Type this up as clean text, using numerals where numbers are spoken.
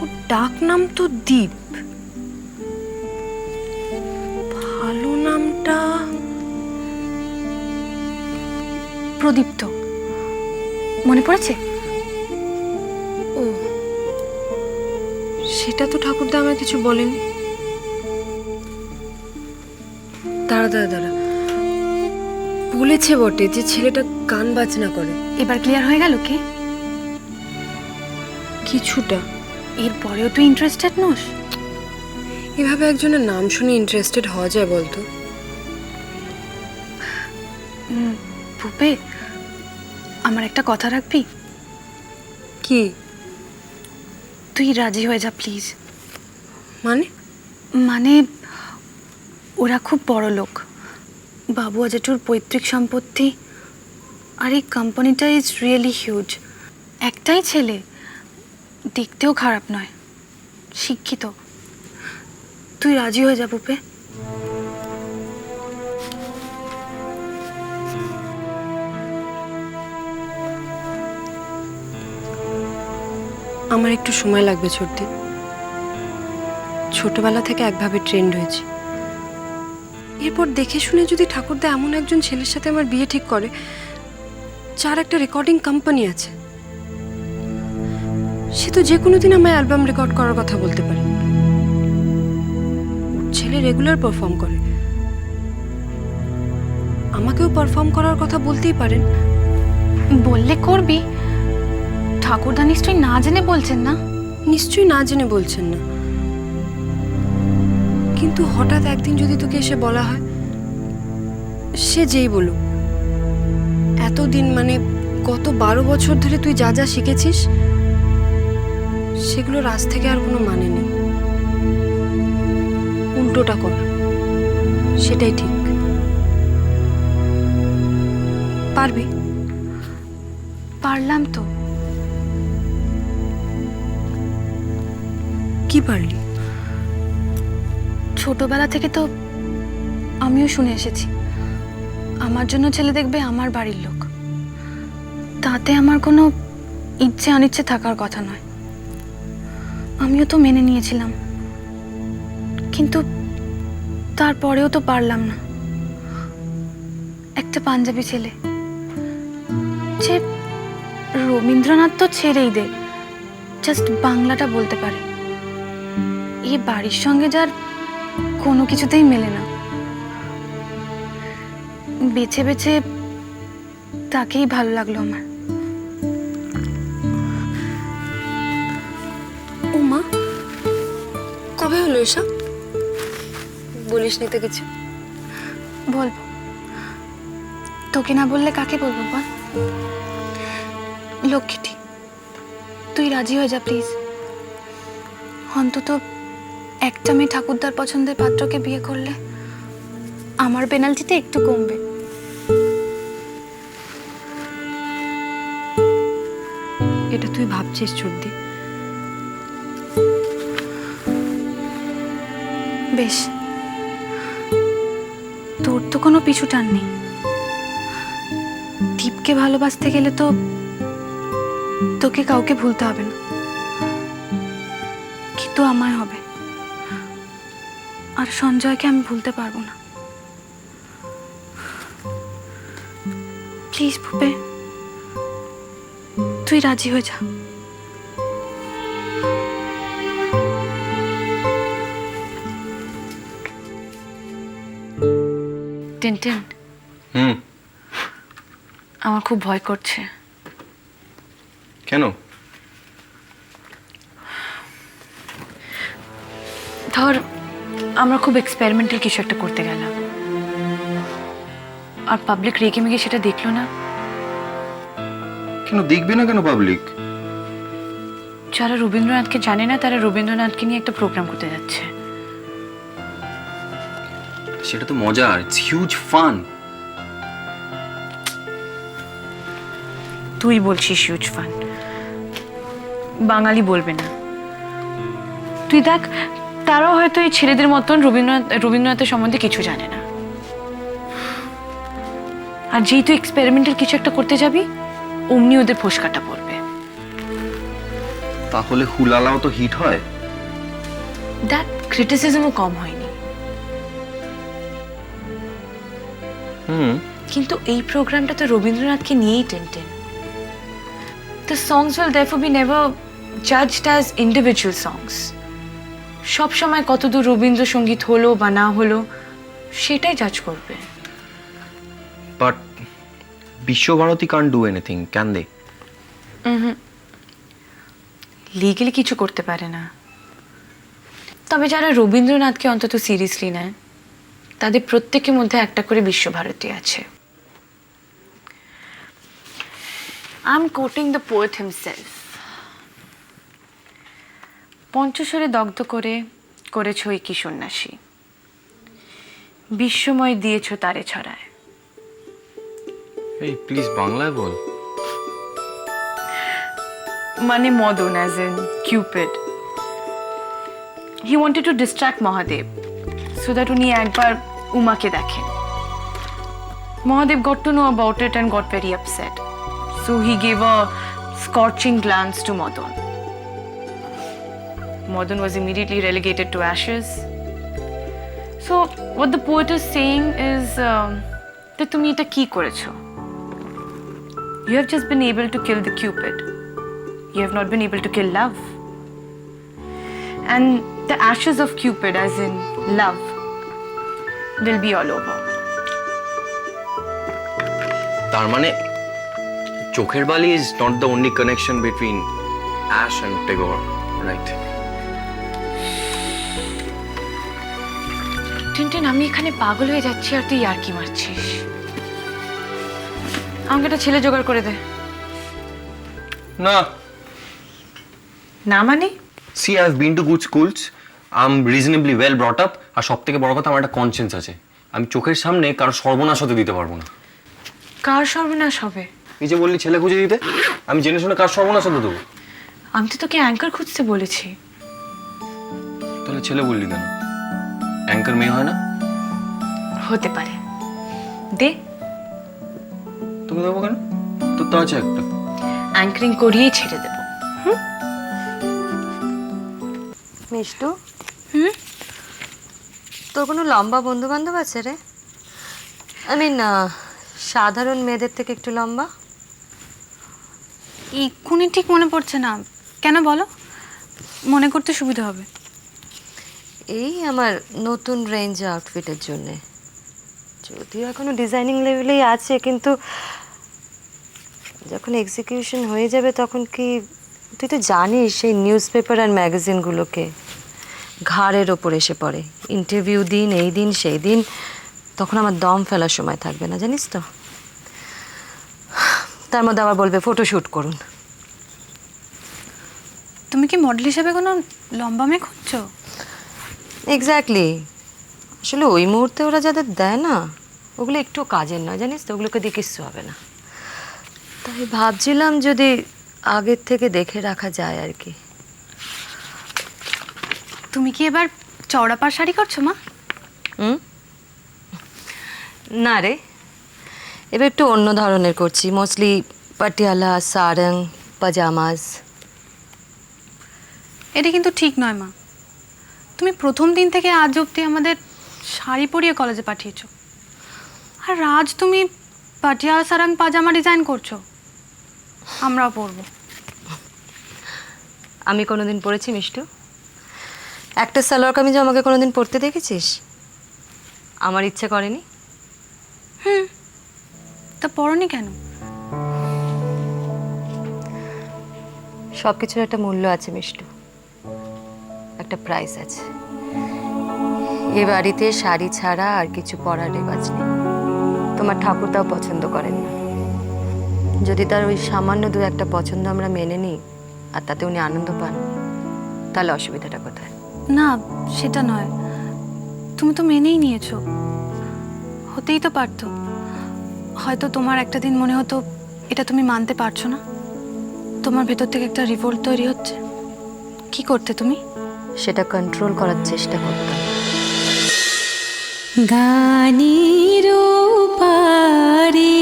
ওর ডাক নাম তো দীপ, ভালো নামটা প্রদীপ্ত। মনে পড়েছে? ও, সেটা তো ঠাকুরদা আমায় কিছু বলেনি। দাঁড়া দাঁড়া দাঁড়া, বলেছে বটে যে ছেলেটা গান বাজনা করে। এবার ক্লিয়ার হয়ে গেল কে? কিছুটা। এরপরেও তুই ইন্টারেস্টেড নোস? এভাবে একজনের নাম শুনে ইন্টারেস্টেড হওয়া যায় বলতো? ভূপে, আমার একটা কথা রাখবি? কি? তুই রাজি হয়ে যা প্লিজ। মানে? মানে ওরা খুব বড় লোক, বাবু আজেটুর পৈতৃক সম্পত্তি, আর এই কোম্পানিটা ইজ রিয়েলি হিউজ। একটাই ছেলে, দেখতেও খারাপ নয়, শিক্ষিত। তুই রাজি হয়ে যা ভূপে। আমার একটু সময় লাগবে ছোটদি। ছোটবেলা থেকে একভাবে ট্রেন্ড হয়েছি। এরপর দেখে শুনে যদি ঠাকুরদা এমন একজন ছেলের সাথে আমার বিয়ে ঠিক করে যার একটা রেকর্ডিং কোম্পানি আছে, সে তো যে কোনো দিন আমায় অ্যালবাম রেকর্ড করার কথা বলতে পারে। ওর ছেলে রেগুলার পারফর্ম করে, আমাকেও পারফর্ম করার কথা বলতেই পারেন। বললে করবি? ঠাকুরদা নিশ্চয়ই না জেনে বলছেন না? নিশ্চয়ই না জেনে বলছেন না, কিন্তু হঠাৎ একদিন যদি তোকে এসে বলা হয়, সে যেই বলুক, এতদিন মানে গত 12 বছর ধরে তুই যা যা শিখেছিস সেগুলোর আজ থেকে আর কোনো মানে নেই, উল্টোটা কর, সেটাই ঠিক। পারবি? পারলাম তো। কি পারলি? ছোটবেলা থেকে তো আমিও শুনে এসেছি আমার জন্য ছেলে দেখবে আমার বাড়ির লোক। তাতে আমার কোনো ইচ্ছে অনিচ্ছে থাকার কথা নয়, আমিও তো মেনে নিয়েছিলাম। কিন্তু তারপরেও তো পারলাম না। একটা পাঞ্জাবি ছেলে, যে রবীন্দ্রনাথ তো ছেড়েই দে, জাস্ট বাংলাটা বলতে পারে, এই বাড়ির সঙ্গে যার কোনো কিছুতেই মেলে না, বেছে বেছে তাকেই ভালো লাগলো আমার। ও মা, কবে হলো এসব? বলিস নি তো কিছু? বলবো, তোকে না বললে কাকে বলবো বল? লক্ষ্মীটি, তুই রাজি হয়ে যা প্লিজ। অন্তত একটা মেয়ে ঠাকুরদার পছন্দের পাত্রকে বিয়ে করলে আমার পেনাল্টিতে একটু কমবে। এটা তুই ভাবছিস চুদ্দি? বেশ, তোর তো কোনো পিছু টান নেই। দীপকে ভালোবাসতে গেলে তো তোকে কাউকে ভুলতে হবে না, কিন্তু আমায় হবে। আর সঞ্জয়কে আমি ভুলতে পারবো না। প্লিজ ভূপে, তুই রাজি হয়ে যা। টিনটিন, আমার খুব ভয় করছে। কেন? ধর, আমরা খুব এক্সপেরিমেন্টাল কিছু একটা করতে গেলাম, আর পাবলিক রেগে মেগে সেটা দেখলো না। কেন দেখবে না কেন পাবলিক? যারা রবীন্দ্রনাথকে জানে না তারা রবীন্দ্রনাথকে নিয়ে একটা প্রোগ্রাম করতে যাচ্ছে। সেটা তো মজার, ইটস হিউজ ফান। তুই বলছিস হিউজ ফান, বাঙালি বলবে না। তুই দেখ, তারাও হয়তো এই ছেলেদের মতন রবীন্দ্রনাথের সম্বন্ধে কিছু জানে না। আর যেই তুই এক্সপেরিমেন্টাল কিছু একটা করতে যাবি, অমনি ওদের ফোসকাটা পড়বে। তাহলে হুলালাও তো হিট হয়। দ্যাট ক্রিটিসিজমও কম হয়নি, কিন্তু এই প্রোগ্রামটা তো রবীন্দ্রনাথকে নিয়েই টেনটেন। The songs will therefore be never judged as individual songs. সব সময় কতদূর রবীন্দ্রসঙ্গীত হলো বা না হলো সেটাই জাজ করবে। But Visvabharati can't do anything, can they? Legally কিছু করতে পারে না, তবে যারা রবীন্দ্রনাথকে অন্তত সিরিয়াসলি নেয় তাদের প্রত্যেকের মধ্যে একটা করে বিশ্বভারতী আছে। I'm quoting the poet himself. পঞ্চস্বরে দগ্ধ করে করেছ এই কি সন্ন্যাসী, বিশ্বময় দিয়েছ তারে ছড়ায়। এই প্লিজ বাংলায় বল। মানে Madan as in Cupid. He wanted to distract Mahadev so that উনি একবার উমাকে দেখেন। Mahadev got to know about it and got very upset. So he gave a scorching glance to Madan. Madan was immediately relegated to ashes. So what the poet is saying is that তুমি এটা কি করেছো? You have just been able to kill the Cupid. You have not been able to kill love. And the ashes of Cupid, as in love, will be all over. তার মানে চোখের বালি is not the only connection between ash and Tagore, right? Tintin, আমি এখানে পাগল হয়ে যাচ্ছি আর তুই আর কি মারছিস। আমাকে একটা ছেলে জোগাড় করে দে। না। না মানে? See I have been to good schools, I am reasonably well brought up, আর সব থেকে বড় কথা আমার একটা কনসিয়েন্স আছে। আমি চোখের সামনে কারো সর্বনাশ হতে দিতে পারবো না। কার সর্বনাশ হবে? এই যে বললি ছেলে খুঁজে দিতে, আমি জেনে শুনে কার সর্বনাশ হতে দেবো? আমি তো তোকে অ্যাঙ্কার খুঁজতে বলেছি। তাহলে ছেলে বললি কেন? অ্যাঙ্কার মেয়ে হয় না? হতে পারে, দে। তোকে দেবো কেন? তোর তো আছে একটা। অ্যাঙ্কারিং করিয়েই ছেড়ে দেবো। মিষ্টু, তোর কোনো লম্বা বন্ধু বান্ধব আছে রে? আই মিন সাধারণ মেয়েদের থেকে একটু লম্বা। এক্ষুনি ঠিক মনে পড়ছে না, কেন বলো? মনে করতে সুবিধা হবে। এই আমার নতুন রেঞ্জ আউটফিটের জন্যে, যদিও এখনো ডিজাইনিং লেভেলেই আছে, কিন্তু যখন এক্সিকিউশন হয়ে যাবে তখন কি, তুই তো জানিস সেই নিউজ পেপার আর ম্যাগাজিনগুলোকে ঘাড়ের ওপর এসে পড়ে। ইন্টারভিউ দিন, এই দিন সেই দিন, তখন আমার দম ফেলার সময় থাকবে না, জানিস তো। তার মধ্যে আবার বলবে ফটোশ্যুট করুন। তুমি কি মডেল হিসেবে কোনো লম্বা মেয়ে খুঁজছো? এক্স্যাক্টলি। আসলে ওই মুহূর্তে ওরা যাদের দেয় না, ওগুলো একটু কাজের নয়, জানিস তো, ওগুলোকে দিয়ে কিচ্ছু হবে না। তাই ভাবছিলাম যদি আগের থেকে দেখে রাখা যায় আর কি। তুমি কি এবার চওড়া পাড় শাড়ি করছো মা? না রে, এবার একটু অন্য ধরনের করছি, মোস্টলি পাটিয়ালা, সারং, পাজামাস। এটা কিন্তু ঠিক নয় মা। তুমি প্রথম দিন থেকে আজ অবধি আমাদের শাড়ি পরিয়ে কলেজে পাঠিয়েছো, আর আজ তুমি পাটিয়ালা সারাং পাজামা ডিজাইন করছো। আমরাও পরবো। আমি কোনোদিন পরেছি মিষ্টু? একটা সালোয়ার কামিজ আমাকে কোনোদিন পরতে দেখেছিস? আমার ইচ্ছে করেনি। তা পরনি কেন? সব কিছুর একটা মূল্য আছে মিষ্টু, একটা প্রাইস আছে। এ বাড়িতে শাড়ি ছাড়া আর কিছু পরার রেওয়াজ নেই। তোমার ঠাকুরদাও পছন্দ করেন না। যদি তার ওই সামান্য দু একটা পছন্দ আমরা মেনে নিই আর তাতে উনি আনন্দ পান, তাহলে অসুবিধাটা কোথায়? না, সেটা নয়। তুমি তো মেনেই নিয়েছো, হতেই তো পারতো। হয়তো তোমার একটা দিন মনে হতো এটা তুমি মানতে পারছো না, তোমার ভেতর থেকে একটা রিভোল্ট তৈরি হচ্ছে। কি করতে তুমি? সেটা কন্ট্রোল করার চেষ্টা করতাম। গানের পারে